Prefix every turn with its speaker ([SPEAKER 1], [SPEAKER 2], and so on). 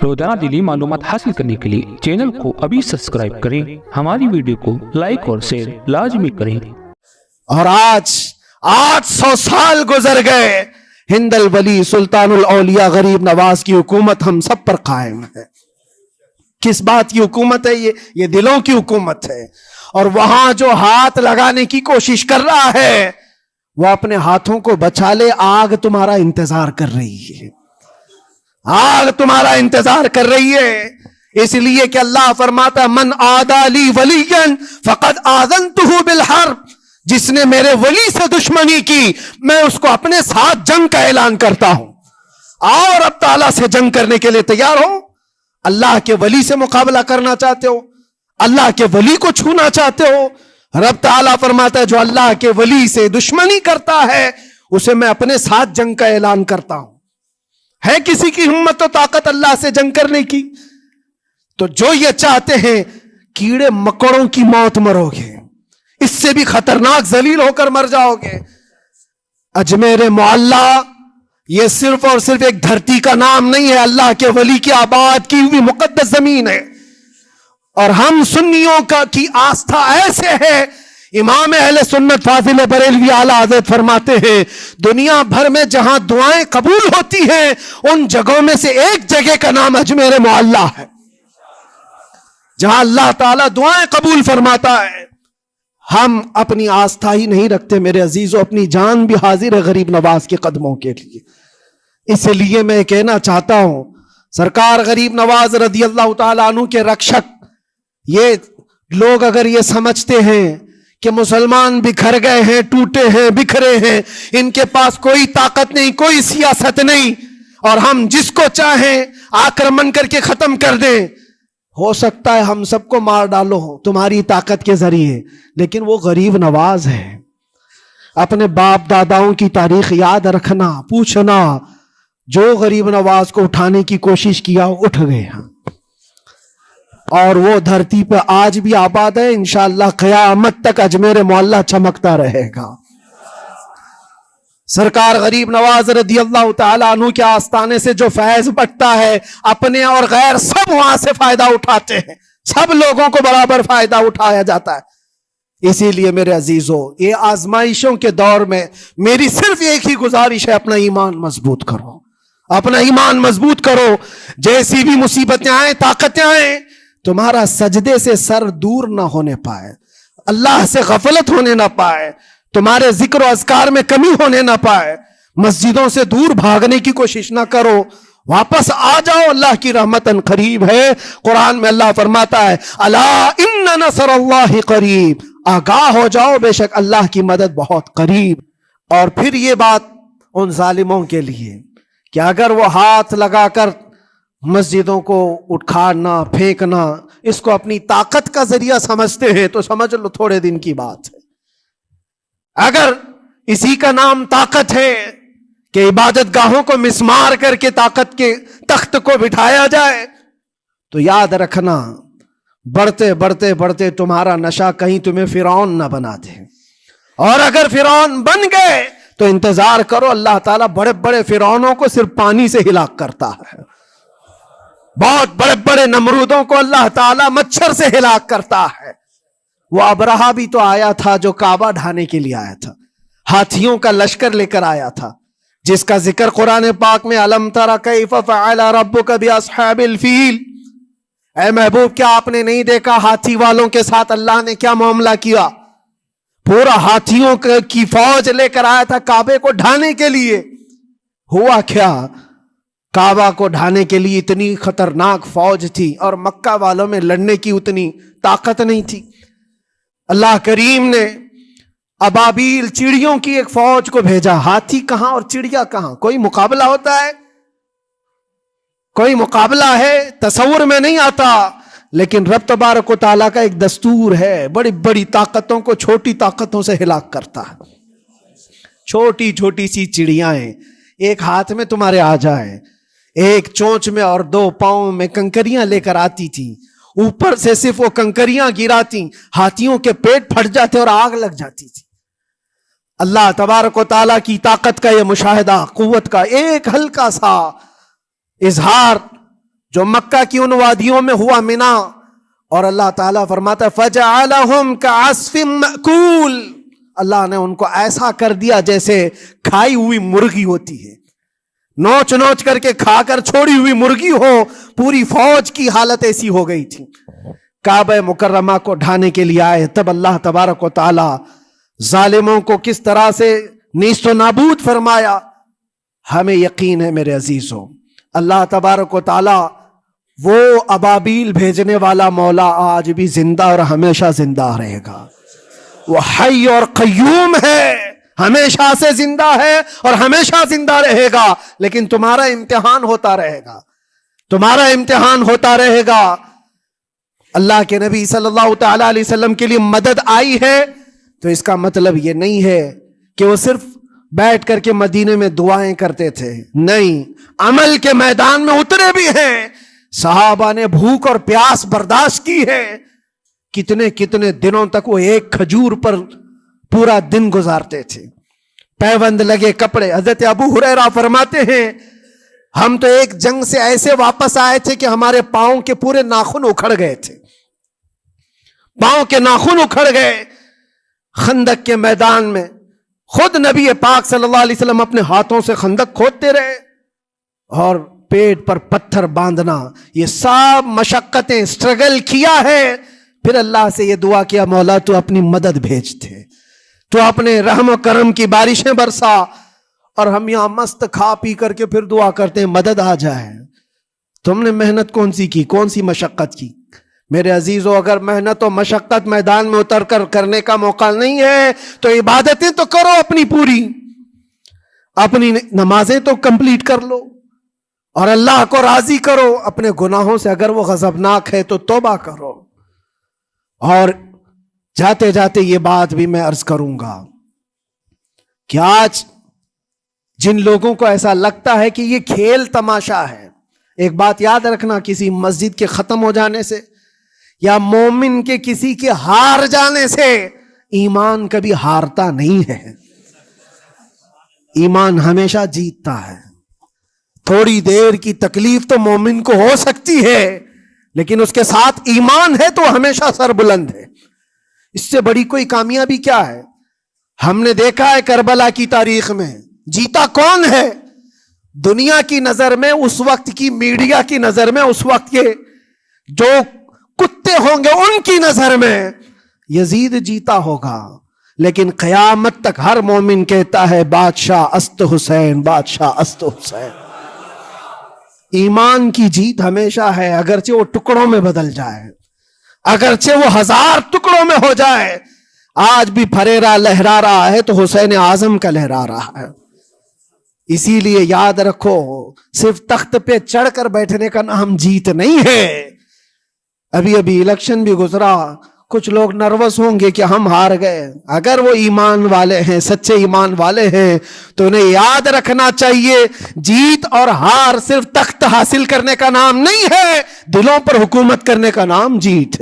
[SPEAKER 1] روزانہ دینی معلومات حاصل کرنے کے لیے چینل کو ابھی سبسکرائب کریں، ہماری ویڈیو کو لائک اور شیئر لازمی کریں۔
[SPEAKER 2] اور آج 800 سال گزر گئے، ہند الولی سلطان الاولیاء غریب نواز کی حکومت ہم سب پر قائم ہے۔ کس بات کی حکومت ہے یہ دلوں کی حکومت ہے۔ اور وہاں جو ہاتھ لگانے کی کوشش کر رہا ہے وہ اپنے ہاتھوں کو بچا لے، آگ تمہارا انتظار کر رہی ہے، آگ تمہارا انتظار کر رہی ہے۔ اس لیے کہ اللہ فرماتا ہے من عادی لی ولیا فقد آذنتہ بالحرب، جس نے میرے ولی سے دشمنی کی میں اس کو اپنے ساتھ جنگ کا اعلان کرتا ہوں۔ اور اب تعالیٰ سے جنگ کرنے کے لیے تیار ہو؟ اللہ کے ولی سے مقابلہ کرنا چاہتے ہو؟ اللہ کے ولی کو چھونا چاہتے ہو؟ رب تعالیٰ فرماتا ہے جو اللہ کے ولی سے دشمنی کرتا ہے اسے میں اپنے ساتھ جنگ کا اعلان کرتا ہوں۔ ہے کسی کی ہمت و طاقت اللہ سے جنگ کرنے کی؟ تو جو یہ چاہتے ہیں کیڑے مکڑوں کی موت مرو گے، اس سے بھی خطرناک ذلیل ہو کر مر جاؤ گے۔ اجمیر معلیٰ یہ صرف اور صرف ایک دھرتی کا نام نہیں ہے، اللہ کے ولی کی آباد کی ہوئی مقدس زمین ہے۔ اور ہم سنیوں کی آستھا ایسے ہے، امام اہل سنت فاضل بریلوی اعلیٰ حضرت فرماتے ہیں دنیا بھر میں جہاں دعائیں قبول ہوتی ہیں ان جگہوں میں سے ایک جگہ کا نام اجمیر معلیٰ ہے، جہاں اللہ تعالیٰ دعائیں قبول فرماتا ہے۔ ہم اپنی آستھا ہی نہیں رکھتے میرے عزیزوں، اپنی جان بھی حاضر ہے غریب نواز کے قدموں کے لیے۔ اس لیے میں کہنا چاہتا ہوں سرکار غریب نواز رضی اللہ تعالیٰ عنہ کے رکشک، یہ لوگ اگر یہ سمجھتے ہیں کہ مسلمان بکھر گئے ہیں، ٹوٹے ہیں، بکھرے ہیں، ان کے پاس کوئی طاقت نہیں، کوئی سیاست نہیں، اور ہم جس کو چاہیں آکرمن کر کے ختم کر دیں، ہو سکتا ہے ہم سب کو مار ڈالو تمہاری طاقت کے ذریعے، لیکن وہ غریب نواز ہے۔ اپنے باپ داداؤں کی تاریخ یاد رکھنا، پوچھنا، جو غریب نواز کو اٹھانے کی کوشش کیا اٹھ گئے ہیں، اور وہ دھرتی پہ آج بھی آباد ہے۔ انشاءاللہ قیامت تک اجمیر معلیٰ چمکتا رہے گا۔ سرکار غریب نواز رضی اللہ تعالیٰ عنہ کے آستانے سے جو فیض بٹتا ہے، اپنے اور غیر سب وہاں سے فائدہ اٹھاتے ہیں، سب لوگوں کو برابر فائدہ اٹھایا جاتا ہے۔ اسی لیے میرے عزیزوں یہ آزمائشوں کے دور میں میری صرف ایک ہی گزارش ہے، اپنا ایمان مضبوط کرو، اپنا ایمان مضبوط کرو۔ جیسی بھی مصیبتیں آئیں، طاقتیں آئیں، تمہارا سجدے سے سر دور نہ ہونے پائے، اللہ سے غفلت ہونے نہ پائے، تمہارے ذکر و اذکار میں کمی ہونے نہ پائے، مسجدوں سے دور بھاگنے کی کوشش نہ کرو، واپس آ جاؤ، اللہ کی رحمت قریب ہے۔ قرآن میں اللہ فرماتا ہے الا ان نصر اللہ قریب، آگاہ ہو جاؤ بے شک اللہ کی مدد بہت قریب۔ اور پھر یہ بات ان ظالموں کے لیے کہ اگر وہ ہاتھ لگا کر مسجدوں کو اٹھانا پھینکنا اس کو اپنی طاقت کا ذریعہ سمجھتے ہیں تو سمجھ لو تھوڑے دن کی بات ہے۔ اگر اسی کا نام طاقت ہے کہ عبادت گاہوں کو مسمار کر کے طاقت کے تخت کو بٹھایا جائے، تو یاد رکھنا بڑھتے بڑھتے بڑھتے تمہارا نشہ کہیں تمہیں فرعون نہ بنا دے، اور اگر فرعون بن گئے تو انتظار کرو، اللہ تعالیٰ بڑے بڑے فرعونوں کو صرف پانی سے ہلاک کرتا ہے، بہت بڑے بڑے نمرودوں کو اللہ تعالیٰ مچھر سے ہلاک کرتا ہے۔ وہ ابرہہ بھی تو آیا تھا جو کعبہ ڈھانے کے لیے آیا تھا، ہاتھیوں کا لشکر لے کر آیا تھا، جس کا ذکر قرآن پاک میں الم تر کیف فعل ربک باصحاب الفیل، اے محبوب کیا آپ نے نہیں دیکھا ہاتھی والوں کے ساتھ اللہ نے کیا معاملہ کیا؟ پورا ہاتھیوں کی فوج لے کر آیا تھا کعبے کو ڈھانے کے لیے۔ ہوا کیا؟ کعبہ کو ڈھانے کے لیے اتنی خطرناک فوج تھی اور مکہ والوں میں لڑنے کی اتنی طاقت نہیں تھی۔ اللہ کریم نے ابابیل چڑیوں کی ایک فوج کو بھیجا، ہاتھی کہاں اور چڑیا کہاں؟ کوئی مقابلہ ہوتا ہے؟ کوئی مقابلہ ہے؟ تصور میں نہیں آتا، لیکن رب تبارک و تعالیٰ کا ایک دستور ہے، بڑی بڑی طاقتوں کو چھوٹی طاقتوں سے ہلاک کرتا ہے۔ چھوٹی چھوٹی سی چڑیاں ایک ہاتھ میں تمہارے آ جائیں، ایک چونچ میں اور دو پاؤں میں کنکریاں لے کر آتی تھی، اوپر سے صرف وہ کنکریاں گراتی، ہاتھیوں کے پیٹ پھٹ جاتے اور آگ لگ جاتی تھی۔ اللہ تبارک و تعالیٰ کی طاقت کا یہ مشاہدہ، قوت کا ایک ہلکا سا اظہار جو مکہ کی ان وادیوں میں ہوا منا. اور اللہ تعالیٰ فرماتا ہے فَجَعَلَهُمْ كَعَصْفٍ مَأْكُولٍ, اللہ نے ان کو ایسا کر دیا جیسے کھائی ہوئی مرغی ہوتی ہے, نوچ نوچ کر کے کھا کر چھوڑی ہوئی مرغی ہو. پوری فوج کی حالت ایسی ہو گئی تھی. کعبہ مکرمہ کو ڈھانے کے لیے آئے, تب اللہ تبارک و تعالی ظالموں کو کس طرح سے نیست و نابود فرمایا. ہمیں یقین ہے میرے عزیزوں, اللہ تبارک و تعالی وہ ابابیل بھیجنے والا مولا آج بھی زندہ اور ہمیشہ زندہ رہے گا. وہ حی اور قیوم ہے, ہمیشہ سے زندہ ہے اور ہمیشہ زندہ رہے گا. لیکن تمہارا امتحان ہوتا رہے گا, تمہارا امتحان ہوتا رہے گا. اللہ کے نبی صلی اللہ تعالی علیہ وسلم کے لیے مدد آئی ہے تو اس کا مطلب یہ نہیں ہے کہ وہ صرف بیٹھ کر کے مدینے میں دعائیں کرتے تھے. نہیں, عمل کے میدان میں اترے بھی ہیں. صحابہ نے بھوک اور پیاس برداشت کی ہے. کتنے کتنے دنوں تک وہ ایک کھجور پر پورا دن گزارتے تھے. پیوند لگے کپڑے. حضرت ابو ہریرہ فرماتے ہیں ہم تو ایک جنگ سے ایسے واپس آئے تھے کہ ہمارے پاؤں کے پورے ناخن اکھڑ گئے تھے, پاؤں کے ناخن اکھڑ گئے. خندق کے میدان میں خود نبی پاک صلی اللہ علیہ وسلم اپنے ہاتھوں سے خندق کھودتے رہے, اور پیٹ پر پتھر باندھنا, یہ سب مشقتیں, سٹرگل کیا ہے. پھر اللہ سے یہ دعا کیا مولا تو اپنی مدد بھیج دے, تو اپنے رحم و کرم کی بارشیں برسا. اور ہم یہاں مست کھا پی کر کے پھر دعا کرتے ہیں مدد آ جائے. تم نے محنت کون سی کی, کون سی مشقت کی؟ میرے عزیزوں, اگر محنت و مشقت میدان میں اتر کر کرنے کا موقع نہیں ہے تو عبادتیں تو کرو اپنی پوری, اپنی نمازیں تو کمپلیٹ کر لو اور اللہ کو راضی کرو. اپنے گناہوں سے اگر وہ غضبناک ہے تو توبہ کرو. اور جاتے جاتے یہ بات بھی میں عرض کروں گا کہ آج جن لوگوں کو ایسا لگتا ہے کہ یہ کھیل تماشا ہے, ایک بات یاد رکھنا, کسی مسجد کے ختم ہو جانے سے یا مومن کے کسی کے ہار جانے سے ایمان کبھی ہارتا نہیں ہے. ایمان ہمیشہ جیتتا ہے. تھوڑی دیر کی تکلیف تو مومن کو ہو سکتی ہے, لیکن اس کے ساتھ ایمان ہے تو ہمیشہ سر بلند ہے. اس سے بڑی کوئی کامیابی کیا ہے؟ ہم نے دیکھا ہے کربلا کی تاریخ میں جیتا کون ہے. دنیا کی نظر میں, اس وقت کی میڈیا کی نظر میں, اس وقت کے جو کتے ہوں گے ان کی نظر میں یزید جیتا ہوگا. لیکن قیامت تک ہر مومن کہتا ہے بادشاہ است حسین, بادشاہ است حسین. ایمان کی جیت ہمیشہ ہے, اگرچہ وہ ٹکڑوں میں بدل جائے, اگرچہ وہ 1000 ٹکڑوں میں ہو جائے. آج بھی پھریرا لہرا رہا ہے تو حسین اعظم کا لہرا رہا ہے. اسی لیے یاد رکھو, صرف تخت پہ چڑھ کر بیٹھنے کا نام جیت نہیں ہے. ابھی الیکشن بھی گزرا, کچھ لوگ نروس ہوں گے کہ ہم ہار گئے. اگر وہ ایمان والے ہیں, سچے ایمان والے ہیں, تو انہیں یاد رکھنا چاہیے جیت اور ہار صرف تخت حاصل کرنے کا نام نہیں ہے, دلوں پر حکومت کرنے کا نام جیت ہے.